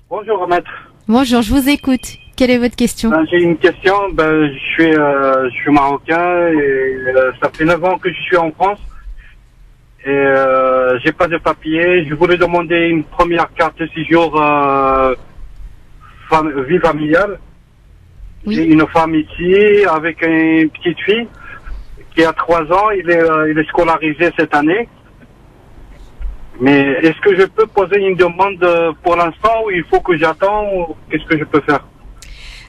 Bonjour maître. Bonjour, je vous écoute. Quelle est votre question? J'ai une question. Je suis marocain et ça fait 9 ans que je suis en France et j'ai pas de papier. Je voulais demander une première carte de séjour vie familiale. Oui. J'ai une femme ici avec une petite fille qui a 3 ans. Il est scolarisé cette année. Mais est-ce que je peux poser une demande pour l'instant ou il faut que j'attende ou qu'est-ce que je peux faire?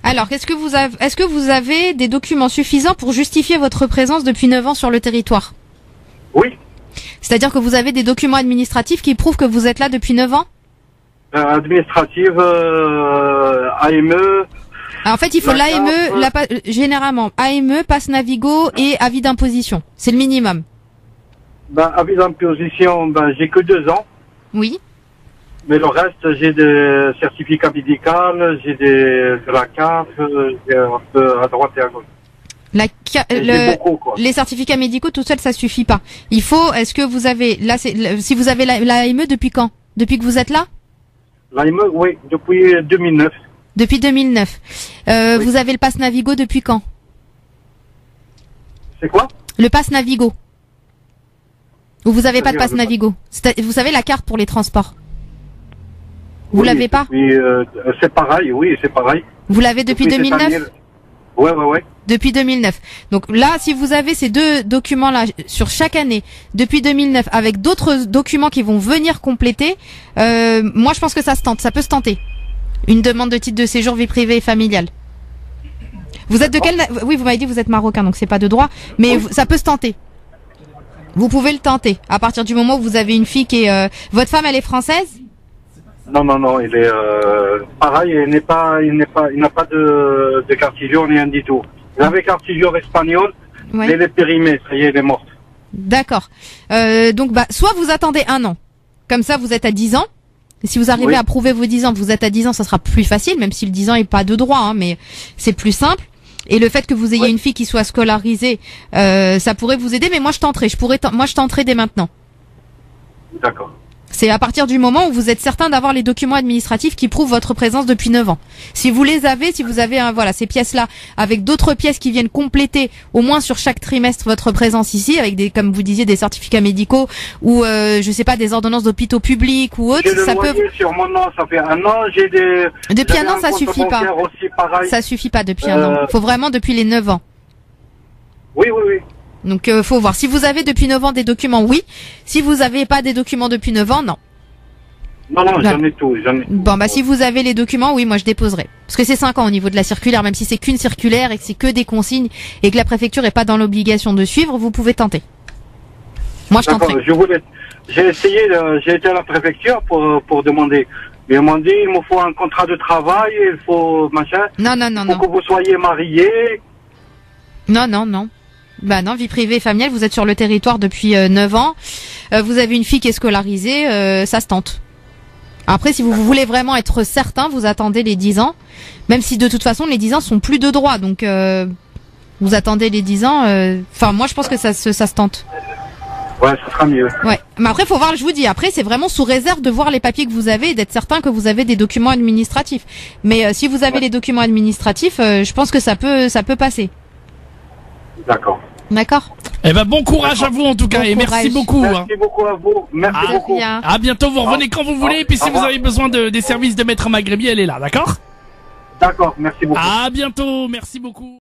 Alors, est-ce que vous avez des documents suffisants pour justifier votre présence depuis 9 ans sur le territoire? Oui. C'est-à-dire que vous avez des documents administratifs qui prouvent que vous êtes là depuis 9 ans? Administrative, AME. Alors, en fait, il faut l'AME, généralement, AME, passe Navigo et avis d'imposition. C'est le minimum. Avis d'imposition, j'ai que 2 ans. Oui. Mais le reste, j'ai des certificats médicaux, j'ai de la carte, j'ai un peu à droite et à gauche. Les certificats médicaux tout seul, ça suffit pas. Il faut, est-ce que vous avez, là, si vous avez l'AME depuis quand? Depuis que vous êtes là? L'AME, oui, depuis 2009. Depuis 2009. Oui. Vous avez le pass Navigo depuis quand? C'est quoi? Le pass Navigo. Ou vous avez pas de pass Navigo? Vous savez, la carte pour les transports. Vous l'avez pas? Oui, c'est pareil, oui, c'est pareil. Vous l'avez depuis 2009? Ouais. Depuis 2009. Donc là, si vous avez ces deux documents-là sur chaque année, depuis 2009, avec d'autres documents qui vont venir compléter, moi je pense que ça peut se tenter. Une demande de titre de séjour vie privée et familiale. Vous êtes de quel... Oui, vous m'avez dit que vous êtes marocain, donc c'est pas de droit, mais ça peut se tenter. Vous pouvez le tenter. À partir du moment où vous avez une fille qui est... Votre femme, elle est française? Non, il est pareil, il n'a pas de carte séjour, rien du tout. Il avait carte séjour espagnole, ouais. Mais elle est périmée, ça y est, elle est morte. D'accord. Donc, soit vous attendez 1 an, comme ça vous êtes à 10 ans. Et si vous arrivez à prouver vos 10 ans, vous êtes à 10 ans, ça sera plus facile, même si le 10 ans n'est pas de droit, hein, mais c'est plus simple. Et le fait que vous ayez une fille qui soit scolarisée, ça pourrait vous aider, mais moi je tenterai dès maintenant. D'accord. C'est à partir du moment où vous êtes certain d'avoir les documents administratifs qui prouvent votre présence depuis 9 ans. Si vous les avez, si vous avez ces pièces-là, avec d'autres pièces qui viennent compléter, au moins sur chaque trimestre, votre présence ici, avec comme vous disiez, des certificats médicaux, ou, je sais pas, des ordonnances d'hôpitaux publics ou autres, ça peut... sur mon nom, ça fait 1 an, Depuis 1 an, ça suffit pas. Ça suffit pas depuis 1 an. Faut vraiment depuis les 9 ans. Oui. Donc faut voir. Si vous avez depuis 9 ans des documents, oui. Si vous avez pas des documents depuis 9 ans, non. Non, j'en ai tout. Bon, si vous avez les documents, oui, moi je déposerai. Parce que c'est 5 ans au niveau de la circulaire, même si c'est qu'une circulaire et que c'est que des consignes et que la préfecture est pas dans l'obligation de suivre, vous pouvez tenter. Moi je tenterai. J'ai été à la préfecture pour demander. Mais ils m'ont dit, il me faut un contrat de travail, il faut machin. Non. Pour que vous soyez mariés. Non. Non, vie privée et familiale, vous êtes sur le territoire depuis 9 ans, vous avez une fille qui est scolarisée, ça se tente. Après, si vous voulez vraiment être certain, vous attendez les 10 ans, même si de toute façon les 10 ans sont plus de droit, donc vous attendez les 10 ans, moi je pense que ça se tente. Ouais, ça sera mieux. Ouais, mais après faut voir, je vous dis, après c'est vraiment sous réserve de voir les papiers que vous avez et d'être certain que vous avez des documents administratifs. Mais si vous avez les documents administratifs, je pense que ça peut passer. D'accord. Eh ben bon courage à vous en tout cas et merci beaucoup. Merci beaucoup à vous. Merci beaucoup. À bientôt, vous revenez quand vous voulez et puis si vous avez besoin des services de Maître Maghrebi, elle est là, d'accord? D'accord, merci beaucoup. À bientôt, merci beaucoup.